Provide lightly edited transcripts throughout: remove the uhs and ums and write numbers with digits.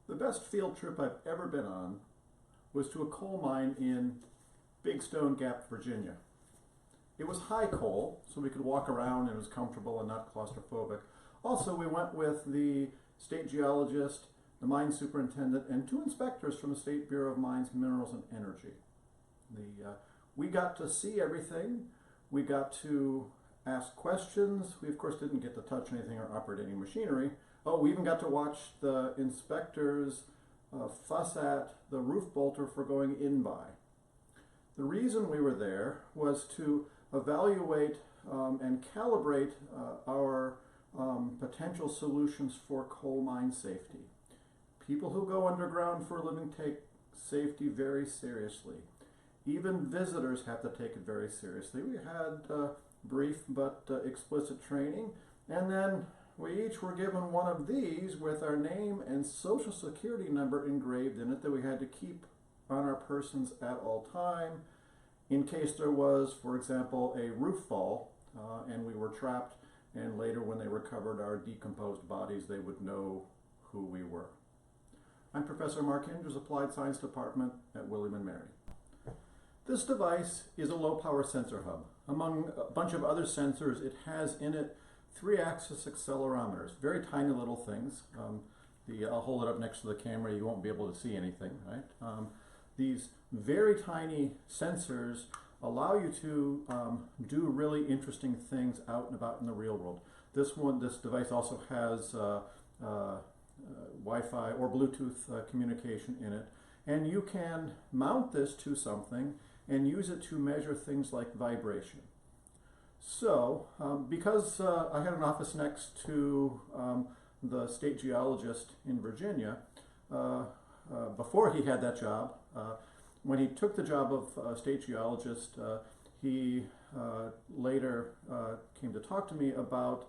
The best field trip I've ever been on was to a coal mine in Big Stone Gap, Virginia. It was high coal, so we could walk around and it was comfortable and not claustrophobic. Also, we went with the state geologist, the mine superintendent, and 2 inspectors from the State Bureau of Mines, Minerals, and Energy. We got to see everything. We got to ask questions. We, of course, didn't get to touch anything or operate any machinery. Oh, we even got to watch the inspectors fuss at the roof bolter for going in by. The reason we were there was to evaluate and calibrate our potential solutions for coal mine safety. People who go underground for a living take safety very seriously. Even visitors have to take it very seriously. We had brief but explicit training, and then we each were given one of these with our name and social security number engraved in it that we had to keep on our persons at all time in case there was, for example, a roof fall and we were trapped, and later when they recovered our decomposed bodies they would know who we were. I'm Professor Mark Hinders, Applied Science Department at William & Mary. This device is a low-power sensor hub. Among a bunch of other sensors, it has in it 3-axis accelerometers, very tiny little things. I'll hold it up next to the camera, you won't be able to see anything, right? These very tiny sensors allow you to do really interesting things out and about in the real world. This device also has Wi-Fi or Bluetooth communication in it, and you can mount this to something and use it to measure things like vibration. So, because I had an office next to the state geologist in Virginia, before he had that job, when he took the job of state geologist, he later came to talk to me about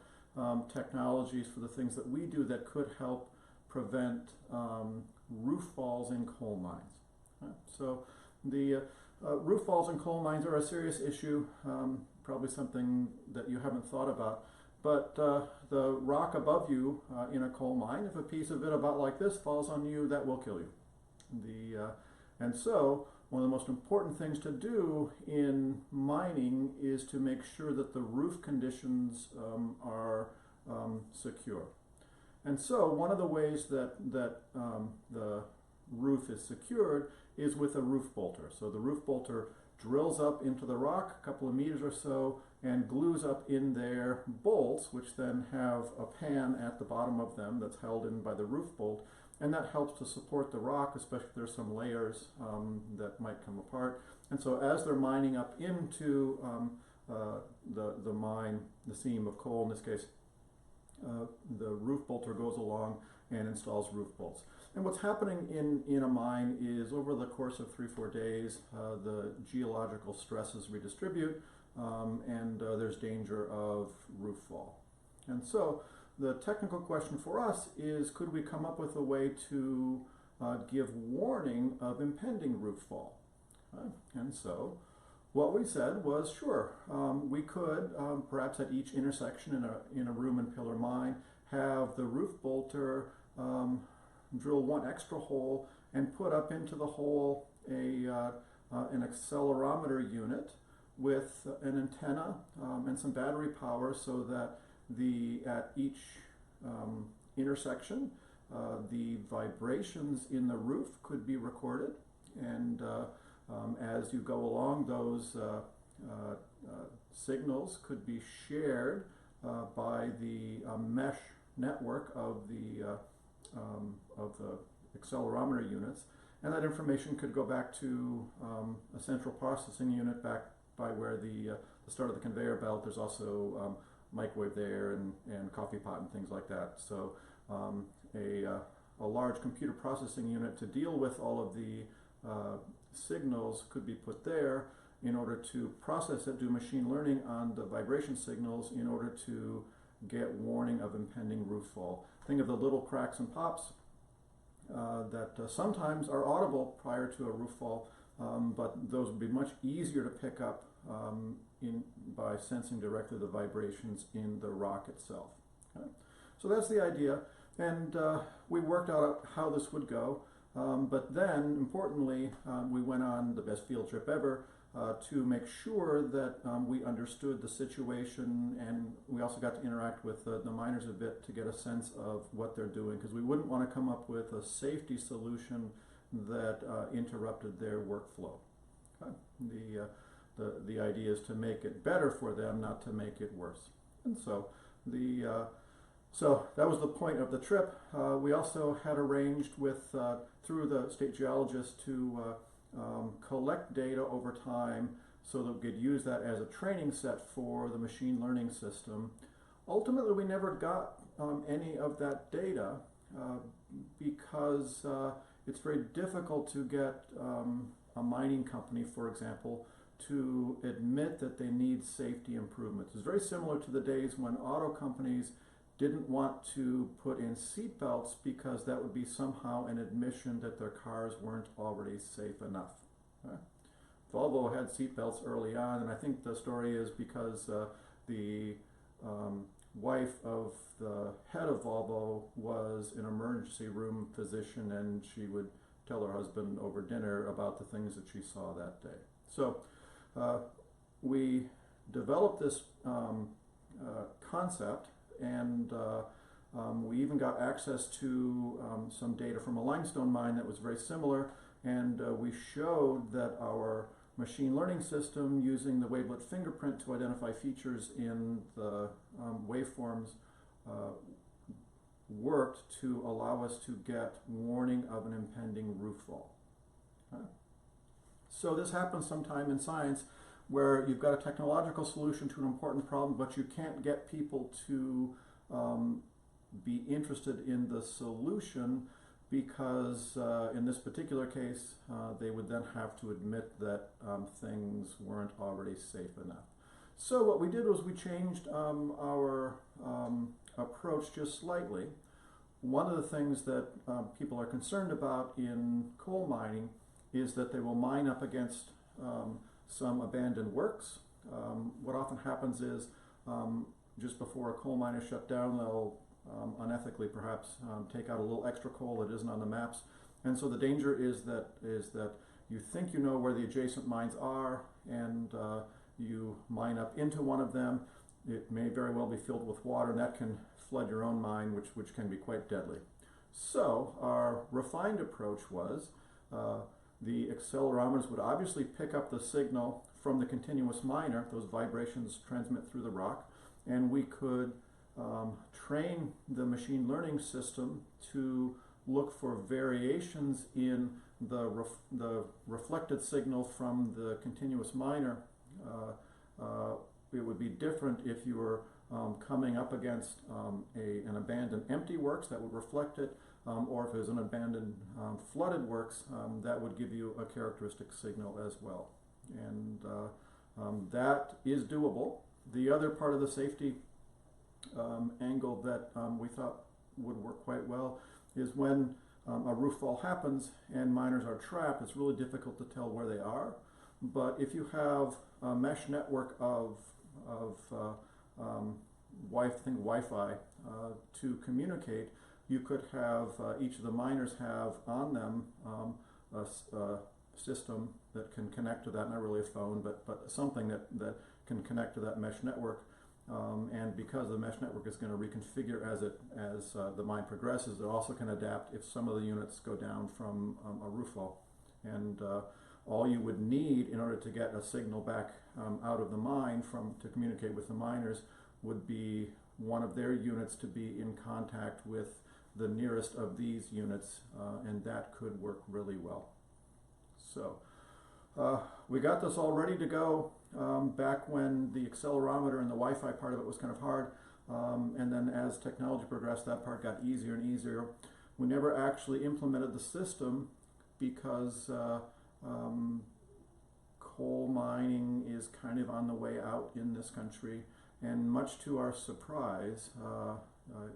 technologies for the things that we do that could help prevent roof falls in coal mines. So the roof falls in coal mines are a serious issue, probably something that you haven't thought about. But the rock above you in a coal mine, if a piece of it about like this falls on you, that will kill you. And so one of the most important things to do in mining is to make sure that the roof conditions are secure. And so one of the ways that the roof is secured is with a roof bolter. So the roof bolter drills up into the rock a couple of meters or so and glues up in there bolts, which then have a pan at the bottom of them that's held in by the roof bolt, and that helps to support the rock, especially if there's some layers that might come apart. And so as they're mining up into the mine, the seam of coal in this case, the roof bolter goes along and installs roof bolts. And what's happening in a mine is over the course of 3-4 days, the geological stresses redistribute and there's danger of roof fall. And so the technical question for us is, could we come up with a way to give warning of impending roof fall? And so what we said was, sure, we could perhaps at each intersection in a room and pillar mine have the roof bolter drill one extra hole and put up into the hole an accelerometer unit with an antenna and some battery power, so that at each intersection the vibrations in the roof could be recorded, and as you go along, those signals could be shared by the mesh network of the accelerometer units, and that information could go back to a central processing unit back by where the start of the conveyor belt. There's also microwave there and coffee pot and things like that. So a large computer processing unit to deal with all of the signals could be put there in order to process it, do machine learning on the vibration signals in order to get warning of impending roof fall. Think of the little cracks and pops that sometimes are audible prior to a roof fall, but those would be much easier to pick up by sensing directly the vibrations in the rock itself. Okay? So that's the idea. And we worked out how this would go. But then, importantly, we went on the best field trip ever to make sure that we understood the situation, and we also got to interact with the miners a bit to get a sense of what they're doing, because we wouldn't want to come up with a safety solution that interrupted their workflow. Okay? The idea is to make it better for them, not to make it worse. And so so that was the point of the trip. We also had arranged with through the state geologist to collect data over time so that we could use that as a training set for the machine learning system. Ultimately, we never got any of that data because it's very difficult to get a mining company, for example, to admit that they need safety improvements. It's very similar to the days when auto companies didn't want to put in seat belts because that would be somehow an admission that their cars weren't already safe enough. Right? Volvo had seat belts early on, and I think the story is because the wife of the head of Volvo was an emergency room physician, and she would tell her husband over dinner about the things that she saw that day. So we developed this concept, and we even got access to some data from a limestone mine that was very similar, and we showed that our machine learning system, using the wavelet fingerprint to identify features in the waveforms, worked to allow us to get warning of an impending roof fall. Okay? So this happens sometime in science where you've got a technological solution to an important problem, but you can't get people to be interested in the solution because in this particular case, they would then have to admit that things weren't already safe enough. So what we did was we changed our approach just slightly. One of the things that people are concerned about in coal mining is that they will mine up against some abandoned works. What often happens is just before a coal mine is shut down, they'll unethically perhaps take out a little extra coal that isn't on the maps. And so the danger is that you think you know where the adjacent mines are, and you mine up into one of them. It may very well be filled with water, and that can flood your own mine, which can be quite deadly. So our refined approach was the accelerometers would obviously pick up the signal from the continuous miner. Those vibrations transmit through the rock, and we could train the machine learning system to look for variations in the reflected signal from the continuous miner. It would be different if you were coming up against an abandoned empty works that would reflect it, or if it was an abandoned flooded works, that would give you a characteristic signal as well. And that is doable. The other part of the safety angle that we thought would work quite well is when a roof fall happens and miners are trapped, it's really difficult to tell where they are. But if you have a mesh network of Wi-Fi to communicate, you could have each of the miners have on them a system that can connect to that, not really a phone, but something that can connect to that mesh network. And because the mesh network is going to reconfigure as the mine progresses, it also can adapt if some of the units go down from a roof fall. And all you would need in order to get a signal back out of the mine to communicate with the miners would be one of their units to be in contact with the nearest of these units, and that could work really well. So we got this all ready to go back when the accelerometer and the Wi-Fi part of it was kind of hard, and then as technology progressed, that part got easier and easier. We never actually implemented the system because coal mining is kind of on the way out in this country, and much to our surprise,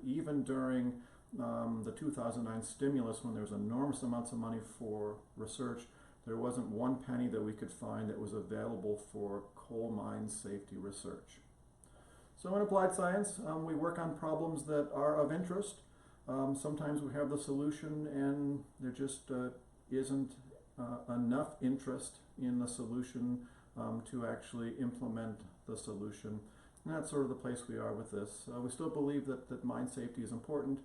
even during the 2009 stimulus, when there was enormous amounts of money for research, there wasn't one penny that we could find that was available for coal mine safety research. So in applied science, we work on problems that are of interest. sometimes we have the solution and there just isn't enough interest in the solution to actually implement the solution. And that's sort of the place we are with this. We still believe that mine safety is important.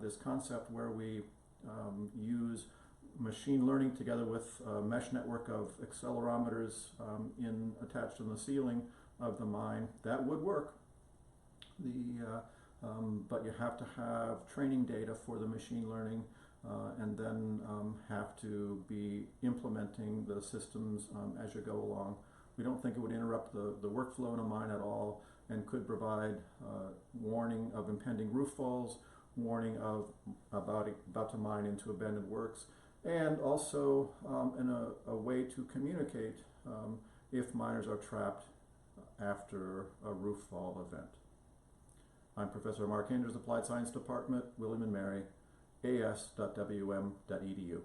This concept where we use machine learning together with a mesh network of accelerometers attached in the ceiling of the mine, that would work. But you have to have training data for the machine learning and then have to be implementing the systems as you go along. We don't think it would interrupt the workflow in a mine at all, and could provide warning of impending roof falls, warning of about to mine into abandoned works, and also a way to communicate if miners are trapped after a roof fall event. I'm Professor Mark Andrews, Applied Science Department, William & Mary, as.wm.edu.